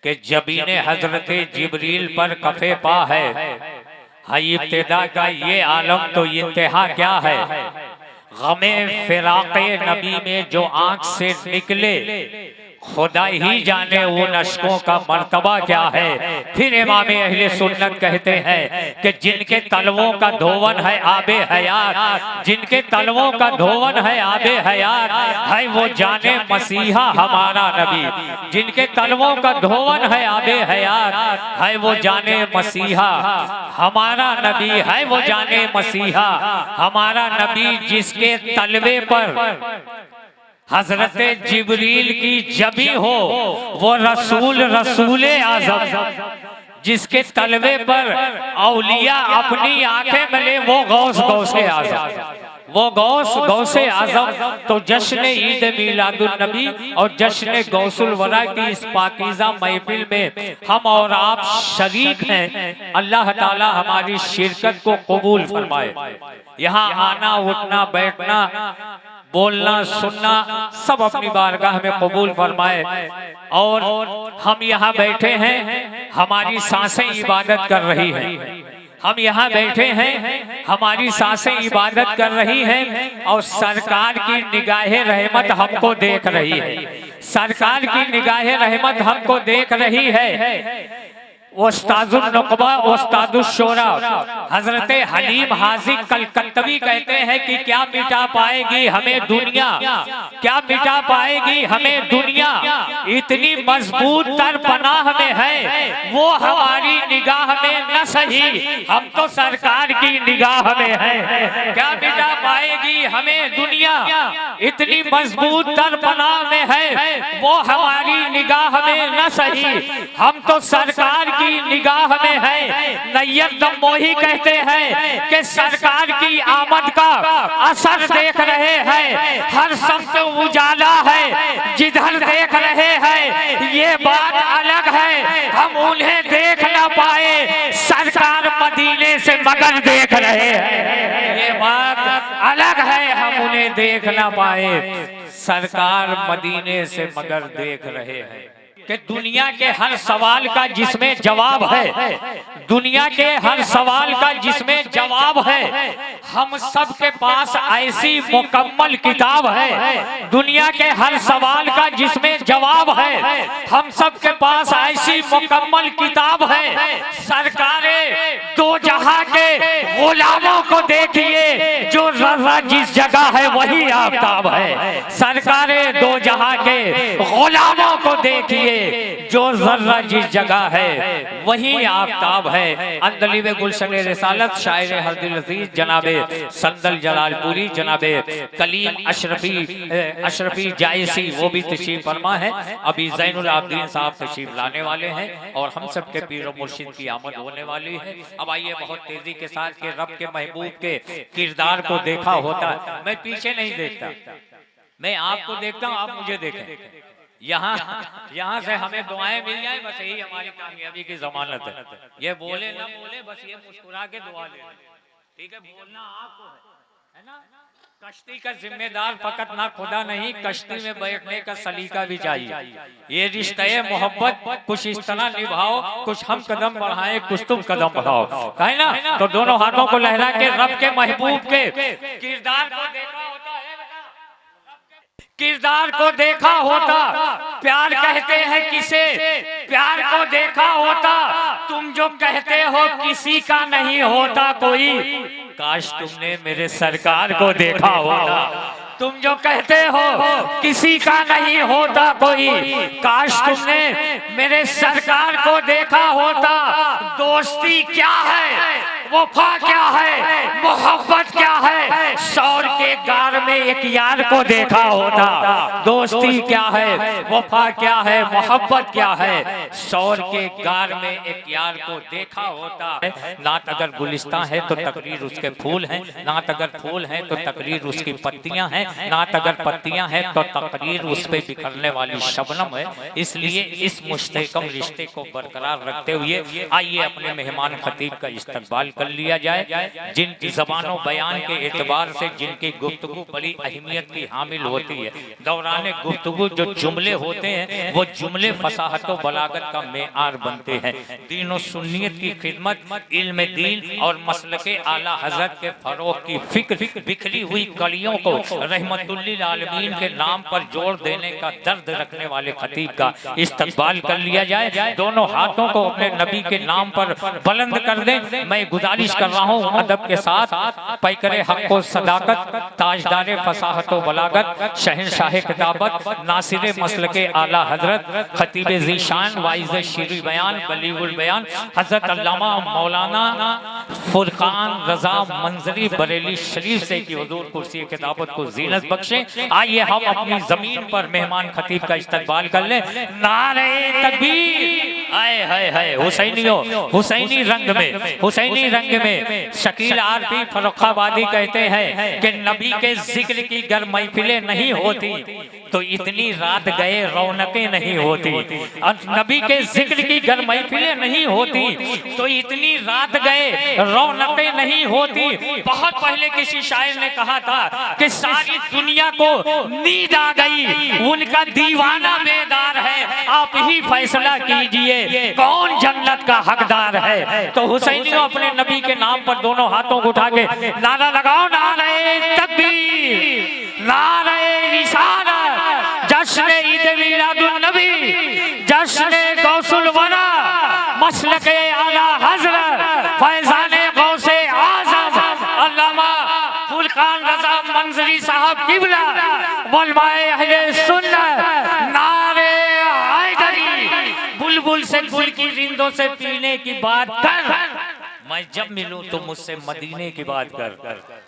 कि जबीने हजरत जिब्रील पर कफे पा है इब्तिदा का ये आलम तो इंतहा क्या है। गमे फिराक़े नबी में जो आंख से निकले खुदा ही जाने उन अश्कों का मर्तबा क्या है। फिर इमाम अहले सुन्नत कहते हैं कि जिनके तलवों का धोवन है आबे हयात, जिनके तलवों का धोवन है आबे हयात है वो जाने मसीहा हमारा नबी। जिनके तलवों का धोवन है आबे हयात है वो जाने मसीहा हमारा नबी, है वो जाने मसीहा हमारा नबी। जिसके तलवे पर हजरत जिब्रील की जबी हो वो रसूल रसूले आज़म। जिसके तलवे पर औलिया अपनी आंखें मले वो गौस गौसे आज़म, वो गौस गौसे आज़म। तो जश्न ईद मिलादुन नबी और जश्न गौसुल वरा की इस पाकीज़ा महफिल में हम और आप शरीक हैं। अल्लाह ताला हमारी शिरकत को कबूल फरमाए। यहाँ आना उठना बैठना बोलना सुनना सब अपनी बारगाह में कबूल फरमाए। और हम यहाँ बैठे हैं, हमारी सांसें इबादत कर रही हैं। हम यहाँ बैठे हैं, हमारी सांसें इबादत कर रही हैं और सरकार की निगाहे रहमत हमको देख रही है। सरकार की निगाहे रहमत हमको देख रही है। उस्तादुल नुक़बा उस्तादुल शोरा हजरत हलीम हाजी कलकत्तवी कहते हैं कि क्या मिटा पाएगी हमें दुनिया, क्या मिटा पाएगी हमें दुनिया। इतनी मजबूत तर पनाह में है वो हमारी निगाह में न सही, हम तो सरकार की निगाह में है। क्या मिटा पाएगी हमें दुनिया, इतनी मजबूत तर पनाह में है वो हमारी निगाह में न सही, हम तो सरकार की निगाह में है। नैयर दमोही कहते हैं कि सरकार की आमद का असर देख रहे हैं, हर समत उजाला है जिधर देख रहे हैं। ये बात अलग है हम उन्हें देख ना पाए, सरकार मदीने से मगर देख रहे हैं। ये बात अलग है हम उन्हें देख ना पाए, सरकार मदीने से मगर देख रहे हैं। कि दुनिया के हर सवाल का जिसमें जवाब है, दुनिया के हर सवाल का जिसमें जवाब है, हम सब के पास ऐसी मुकम्मल किताब है। दुनिया के हर सवाल का जिसमें जवाब है, हम सब के पास ऐसी मुकम्मल किताब है। सरकारे दो जहां के गुलामों को देखिए, जो जर्रा जिस जगह है वही आफताब है। सरकारे दो जहां के गुलामों को देखिए, जो जर्रा जिस जगह है वही आफताब है। अंदलीब गुलशन रिसालत शायर हरदिल अजीज जनाबे संदल जलालपुरी जनाबे कलीम अशरफी जायसी वो भी तशरीफ फरमा है। अभी ज़ैनुल आबिदीन साहब तशरीफ लाने वाले हैं और हम सब के पीर मुर्शिद की आमद होने वाली है। अब आइए बहुत तेजी के साथ के रब के महबूब के किरदार को देखा होता है। मैं पीछे नहीं देखता, मैं आपको देखता हूँ, आप मुझे देखें। यहाँ से हमें दुआएं मिल जाए बस यही हमारी कामयाबी की जमानत है। ये बोले ना बोले बस ये मुस्कुरा के दुआ ले, ठीक है। बोलना आपको है ना। कश्ती का जिम्मेदार फकत ना खुदा नहीं, कश्ती में बैठने का सलीका भी चाहिए। ये रिश्ते मोहब्बत कुछ इस तरह निभाओ, कुछ हम कदम बढ़ाएं कुछ तुम कदम बढ़ाओ, है ना। तो दोनों हाथों को लहरा के रब के महबूब के किरदार को देखा होता है, किरदार को देखा होता। प्यार कहते हैं किसे, प्यार को देखा होता। तुम जो कहते हो किसी का नहीं होता कोई, काश तुमने मेरे सरकार को देखा होता। तुम जो कहते हो किसी का नहीं होता कोई, काश तुमने मेरे सरकार को देखा होता। दोस्ती क्या है, वफा क्या है, मोहब्बत क्या है, शौर के गार में एक यार को देखा होता। दोस्ती क्या है, वफा क्या है, मोहब्बत क्या है, शौर के गार में एक यार को देखा होता। नात अगर गुलिस्तां है तो तकरीर उसके फूल हैं, नात अगर फूल हैं तो तकरीर उसकी पत्तियां हैं, नात अगर पत्तियां हैं तो तकरीर उस पे बिखरने वाली शबनम है। इसलिए इस मुश्तहकम रिश्ते को बरकरार रखते हुए आइए अपने मेहमान खतीब का इस्तकबाल कर लिया जाए। जिन ज़बानों बयान के एतबार से जिनकी गुफ्तगू बड़ी अहमियत की हामिल होती है, दौरान गुफ्तगू जो जुमले होते हैं वो जुमले फसाहत व बलागत का मेआर बनते हैं। दीन और सुन्नियत की खिदमत, इल्म दीन और मसलके आला हजरत के फरोग की फिक्र, बिखरी हुई कड़ियों को रहमतुल्लिल आलमीन के नाम पर जोड़ देने का दर्द रखने वाले खतीब का इस्तकबाल कर लिया जाए। दोनों हाथों को अपने नबी के नाम पर बुलंद कर दें। मैं गुजारिश कर रहा हूँ अदब के साथ, पैकरे हक व सदाकत, ताजदार फसाहत व बलागत, शहंशाह किताबत, नासिर मसलके आला हजरत, खतीब ज़ीशान, वाइज़ शीरी बयान, बलीगुल बयान, हजरत अल्लामा मौलाना फुरकान रजा मंजरी बरेली शरीफ से कि हुजूर कुर्सी किताबत को जीनत बख्शे। आइए हम अपनी जमीन पर मेहमान खतीब का इस्तकबाल कर ले। नारे तकबीर, आए हाय हाय, हुसैनियों, हुसैनी रंग में शकील आरती फर्रुखाबादी कहते हैं कि नबी के जिक्र की गर महफिलें नहीं होती तो इतनी रात गए रौनकें नहीं होती। और नबी के जिक्र की गर महफिलें नहीं होती तो इतनी रात गए रौनकें नहीं होती। बहुत पहले किसी शायर ने कहा था कि सारी दुनिया को नींद आ गई, उनका दीवाना बेदार है, आप ही फैसला कीजिए कौन जन्नत का हकदार है। तो हुसैनियों अपने नबी के नाम पर दोनों हाथों को उठा के नारा लगाओ, नारे तकबीर, नारे रिसालत, जश्न ईद मिलादुन नबी, जश्न गौसुल वरा, मसलके आला हजरत, फैजाने गौसे आजम अल्लामा फुरकान रजा मंजरी साहब किबला, वलमाए अहले सुन्नत, नारे हैदरी, बुलबुल से गुल की रिंदों से पीने की बात कर, मैं जब मिलूं तो मुझसे मदीने की बात कर।